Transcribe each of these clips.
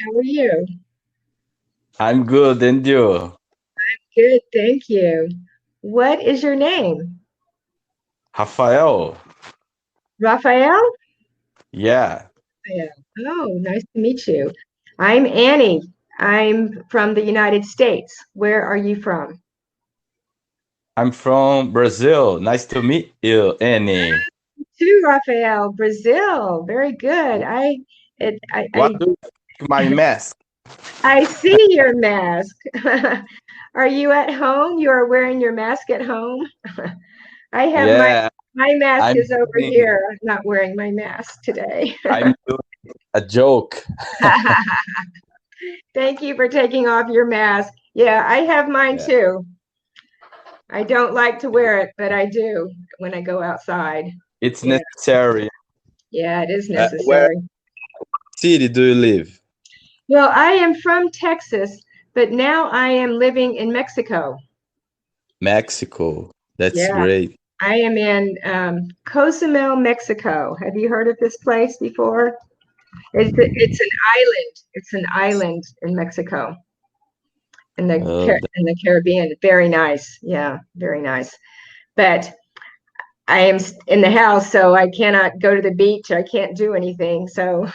How are you? I'm good, and you? Good, thank you. What is your name? Rafael? Raphael? Yeah, Yeah. Oh, nice to meet you. I'm Annie. I'm from the United States. Where are you from? I'm from Brazil. Nice to meet you, Annie. To Raphael, Brazil. Very good. I it What do you think my mask? I see your mask. Are you at home? You are wearing your mask at home? I have Yeah, my mask I'm is over doing, here. I'm not wearing my mask today. I'm doing a joke. Thank you for taking off your mask. Yeah, I have mine Yeah. too. I don't like to wear it, but I do when I go outside. It's Yeah, necessary. yeah, it is Where necessary. city do you live? Well, I am from Texas, but now I am living in Mexico. Mexico. That's Yeah, great. I am in Cozumel, Mexico. Have you heard of this place before? It's an island. It's an island in Mexico, That- In the Caribbean. Very nice. Yeah, very nice. But I am in the house, so I cannot go to the beach. I can't do anything. So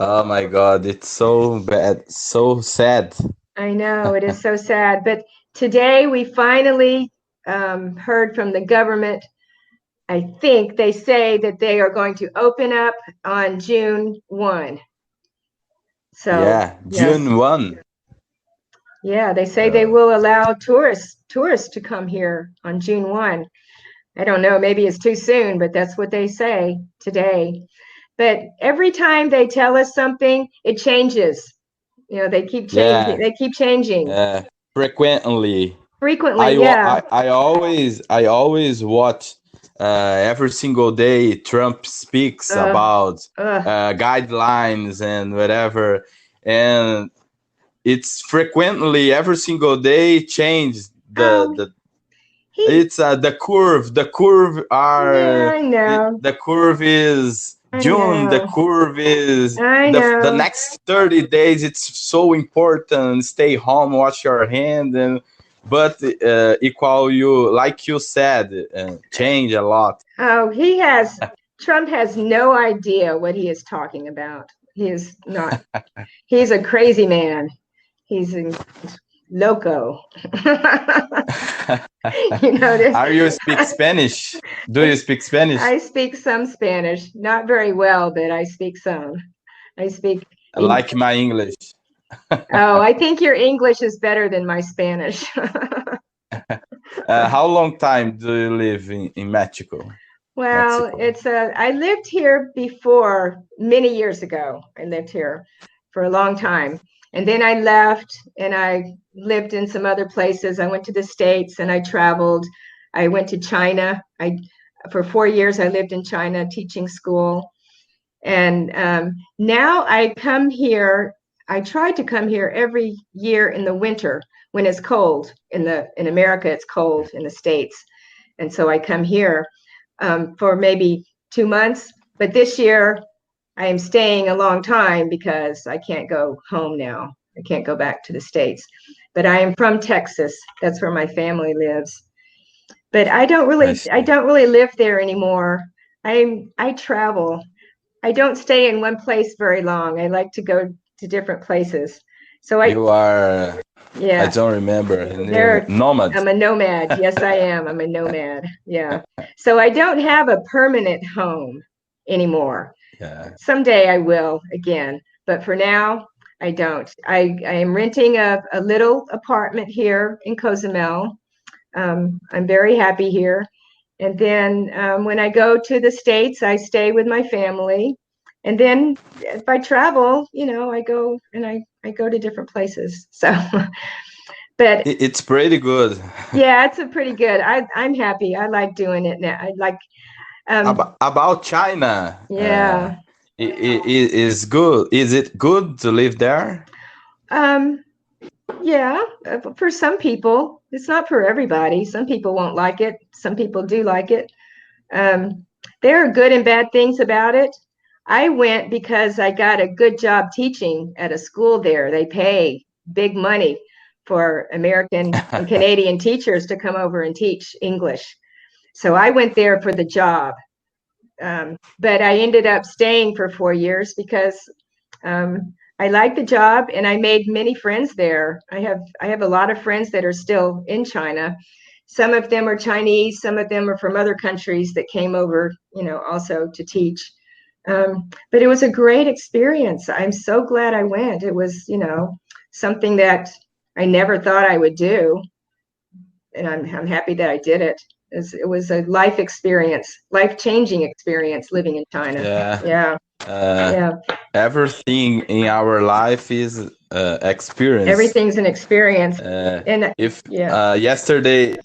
oh my God, it's so bad, so sad. I know it is so sad. But today we finally heard from the government. I think they say that they are going to open up on June 1. So, Yeah, yes, June 1. yeah, they say they Uh, will allow tourists to come here on June 1. I don't know, maybe it's too soon, but that's what they say today. But every time they tell us something, it changes. They keep changing. yeah, They keep changing frequently. frequently. Yeah. I always watch every single day Trump speaks Uh, about uh, guidelines and whatever, and it's frequently every single day change oh, the he. it's the curve Yeah, are I know. the curve is I June, the know. curve is I the know. next 30 days. It's so important, stay home, wash your hand, and but equal you like you said, change a lot. Oh, Trump has no idea what he is talking about. He is not, he's a crazy man. He's a loco. This. Are you speak Spanish? Do you speak Spanish? I speak some Spanish, not very well, but I speak some. I speak. Like my English. Oh, I think your English is better than my Spanish. How long time do you live in Mexico, Well, Mexico? I lived here before many years ago. I lived here for a long time. And then I left and I lived in some other places. I went to the States and I traveled. I went to China. For 4 years, I lived in China teaching school. And now I come here. I try to come here every year in the winter when it's cold. In America, it's cold in the States. And so I come here for maybe 2 months. But this year, I am staying a long time because I can't go home now. I can't go back to the States. But I am from Texas. That's where my family lives. But I I see. don't really live there anymore. I travel. I don't stay in one place very long. I like to go to different places. So You are, I yeah, don't remember, there, nomad. I'm a nomad. Yes, I am. I'm a nomad. Yeah. So I don't have a permanent home anymore. Yeah, Someday I will again, but for now, I don't. I am renting a little apartment here in Cozumel. I'm very happy here. And then when I go to the States, I stay with my family. And then if I travel, I go to different places. So, but It's pretty good. yeah, it's a pretty good. I'm happy. I like doing it now. I like About China, yeah. is good. Is it good to live there? Um yeah, for some people. It's not for everybody. Some people won't like it. Some people do like it. Um there are good and bad things about it. I went because I got a good job teaching at a school there. They pay big money for American and Canadian teachers to come over and teach English. So I went there for the job. But I ended up staying for 4 years because I liked the job and I made many friends there. I have a lot of friends that are still in China. Some of them are Chinese, some of them are from other countries that came over, also to teach. But it was a great experience. I'm so glad I went. It was, something that I never thought I would do. And I'm happy that I did it. It was a life experience, life-changing experience living in China. Yeah. Yeah. Yeah. Everything in our life is experience. Everything's an experience. And yesterday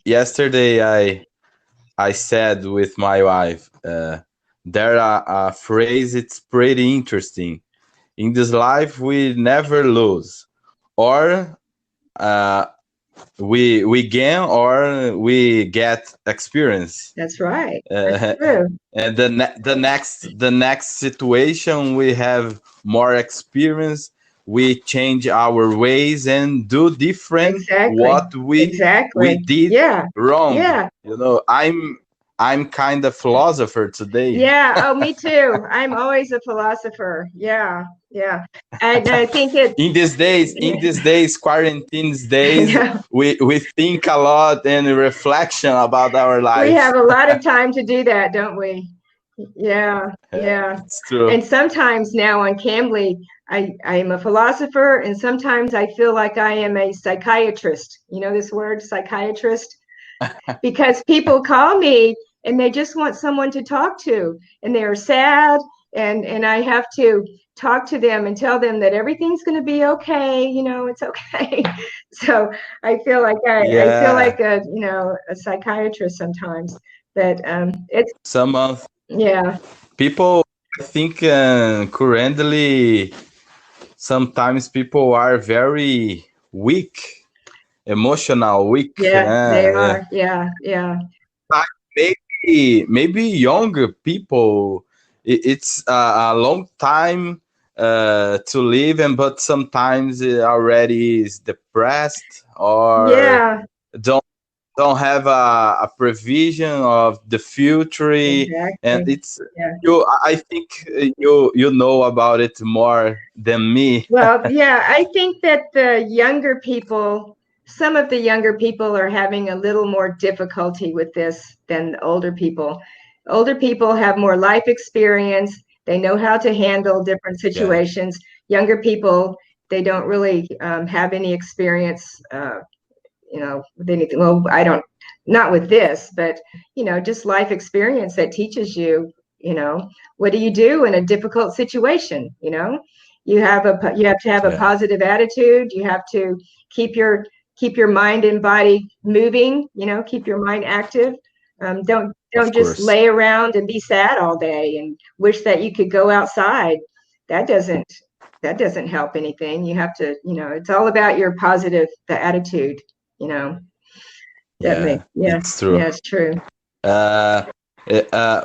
I said with my wife, there are a phrase, it's pretty interesting. In this life, we never lose, or we gain, or we get experience. That's right. That's true. And the next situation, we have more experience. We change our ways and do different what we did wrong. Yeah. I'm kind of philosopher today. Yeah. Oh, me too. I'm always a philosopher. Yeah. Yeah. And I think in these days, quarantines days, we think a lot and reflection about our lives. We have a lot of time to do that, don't we? Yeah. Yeah. It's true. And sometimes now on Cambly, I am a philosopher, and sometimes I feel like I am a psychiatrist. You know this word, psychiatrist? Because people call me and they just want someone to talk to, and they're sad, and I have to talk to them and tell them that everything's going to be okay. It's okay. So I feel like I feel like a psychiatrist sometimes. But it's people, I think, currently sometimes people are very weak, emotional weak. Yeah, they are. Yeah. Maybe younger people, it's a long time to live, but sometimes already is depressed or don't have a provision of the future. Exactly. And it's I think you know about it more than me. Well, yeah, I think that some of the younger people are having a little more difficulty with this than the older people. Older people have more life experience. They know how to handle different situations. Younger people, they don't really have any experience with anything. Well, not with this, but just life experience that teaches you, what do you do in a difficult situation? You have to have a positive attitude. You have to keep your mind and body moving, keep your mind active. Don't just lay around and be sad all day and wish that you could go outside. That doesn't help anything. You have to, it's all about your positive attitude. It's true. Yeah, it's true.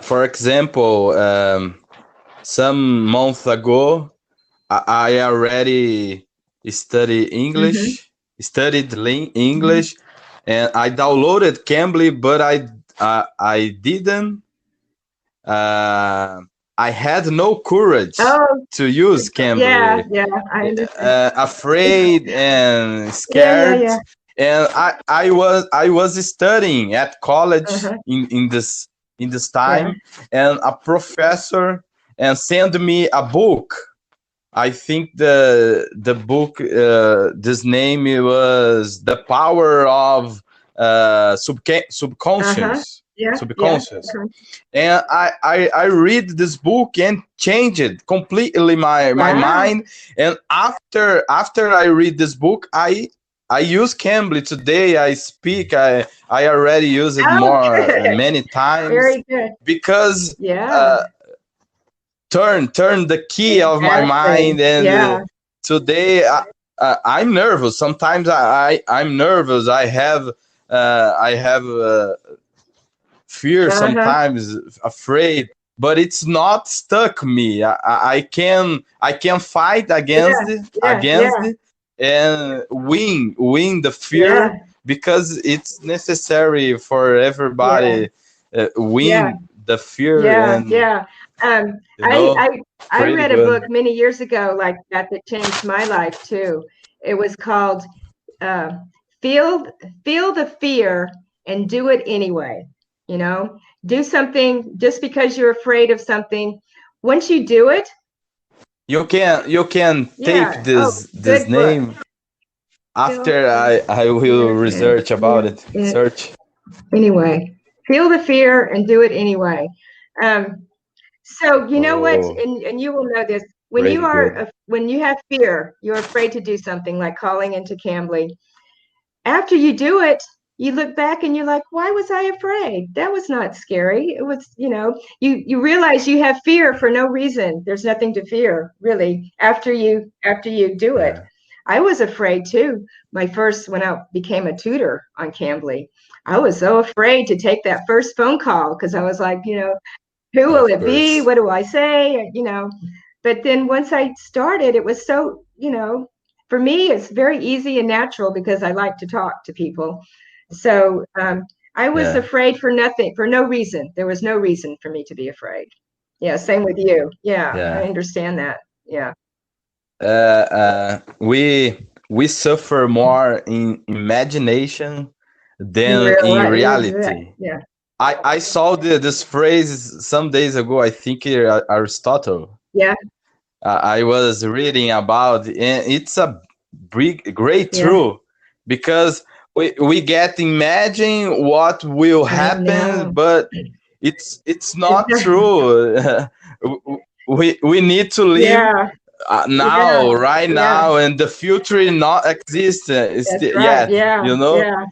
For example, some months ago, I already studied English, and I downloaded Cambly, but I didn't. I had no courage to use Cambly. Yeah, I understand. Afraid and scared. Yeah. And I was studying at college in this time, and a professor sent me a book. I think the book, this name was The Power of Subconscious. Subconscious. And I read this book and changed completely my mind. And after I read this book, I use Cambly today. I speak. I already use it many times. Very good. Because turn the key of my mind. And today I'm nervous. Sometimes I'm nervous. I have fear. Sometimes afraid. but it's not stuck me. I can fight Yeah, yeah, against yeah, it and win the fear, yeah, because it's necessary for yeah, everybody, yeah, win the fear, yeah, and yeah. Um, you I, know I, I pretty read a good. book many years ago like that that changed my life too. It was called uh, "Feel Feel the Fear and Do It Anyway." You know, do something just because you're afraid of something. Once you do it, You can take yeah. Oh, this good book. name Feel after the I will fear and research about do it. it Search. anyway. Feel the fear and do it anyway. Um, so you know what, Oh, and you will know this when you pretty are good. when you have fear, you're afraid to do something like calling into Cambly. After you do it, you look back and you're like, why was I afraid? That was not scary. It was, you realize you have fear for no reason. There's nothing to fear, really, after you do it. Yeah, I was afraid too. My first when I became a tutor on Cambly, I was so afraid to take that first phone call because I was like, who will of it be? course. What do I say? But then once I started, it was so, for me, it's very easy and natural because I like to talk to people. So I was Yeah, afraid for nothing, for no reason. There was no reason for me to be afraid. Yeah, same with you. Yeah, I yeah. understand that. Yeah. We suffer more in imagination In than real in life. reality. Yeah. I saw this phrase some days ago. I think Aristotle. Yeah. I was reading about, and it's a great Yeah. truth, because we get imagine what will I happen, know. but it's It's not true. We need to live yeah. Yeah. now, right Yeah. now, and the future not exist That's right. yet. Yeah. Yeah.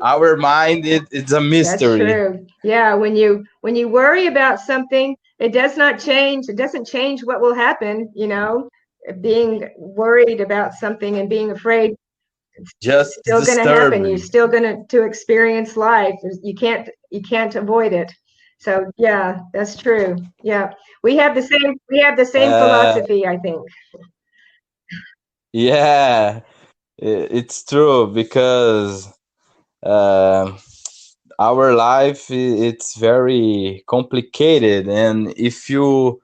Our mind, it's a That's mystery. true. Yeah, when you worry about something, it does not change. It doesn't change what will happen, Being worried about something and being afraid, it's Just still going to happen. You're disturbing. still going to experience life. You can't avoid it. So, yeah, that's true. Yeah. We have the same uh philosophy, I think. yeah, it's true, because um our life, it's very complicated, and if you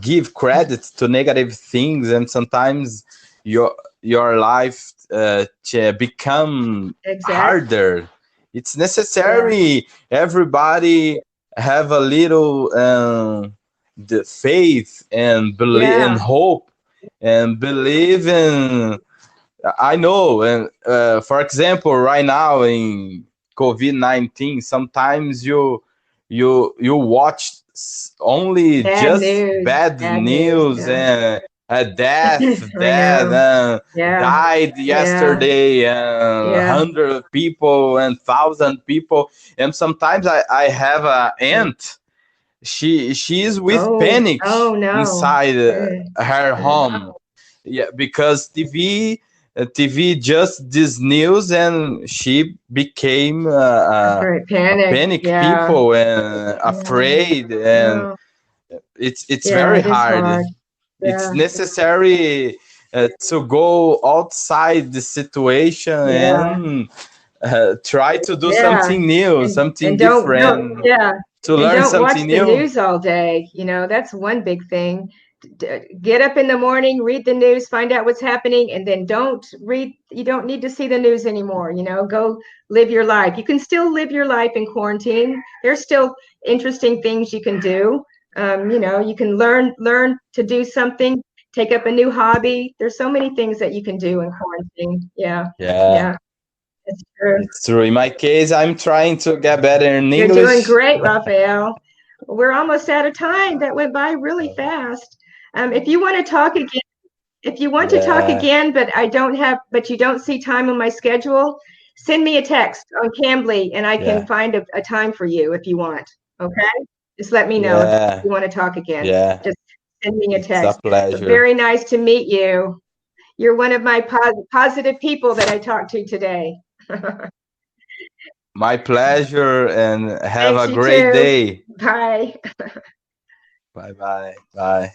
give credit to negative things, and sometimes your life become Exactly. harder. It's Yeah. necessary everybody have a little, the faith and believe and Yeah. hope and believe in. I know, and for example, right now in COVID-19, sometimes you watch only Bad just news. bad Bad news. news, Yeah. and a death I that know. Yeah. died Yeah. yesterday, Yeah. 100 people and 1,000 people, and sometimes I have a aunt. She is with Oh, panic oh no. inside Mm, her mm. home. Yeah, because TV just this news, and she became Right, a panic. panic Yeah. people and Yeah. afraid, and No. it's Yeah, very it is hard. hard. It's Yeah. necessary to go outside the situation, Yeah. and try to do Yeah. something new, And something and don't different, yeah. to And learn don't watch something the new. news all day. That's one big thing. Get up in the morning, read the news, find out what's happening, and then you don't need to see the news anymore. Go live your life. You can still live your life in quarantine. There's still interesting things you can do. You can learn to do something, take up a new hobby. There's so many things that you can do in quarantine. Yeah. Yeah, Yeah, that's true. it's true. In my case, I'm trying to get better in You're doing English. great, Raphael. We're almost out of time. That went by really fast. If you want to talk again, Yeah, but you don't see time on my schedule, send me a text on Cambly and I can yeah, find a time for you if you want. Okay? Just let me know if yeah, you want to talk again. yeah. Just send me a It's a text. But pleasure. very nice to meet you. You're one of my positive people that I talked to today. My pleasure, and have Thanks, a you great too. day. Bye. Bye bye. Bye.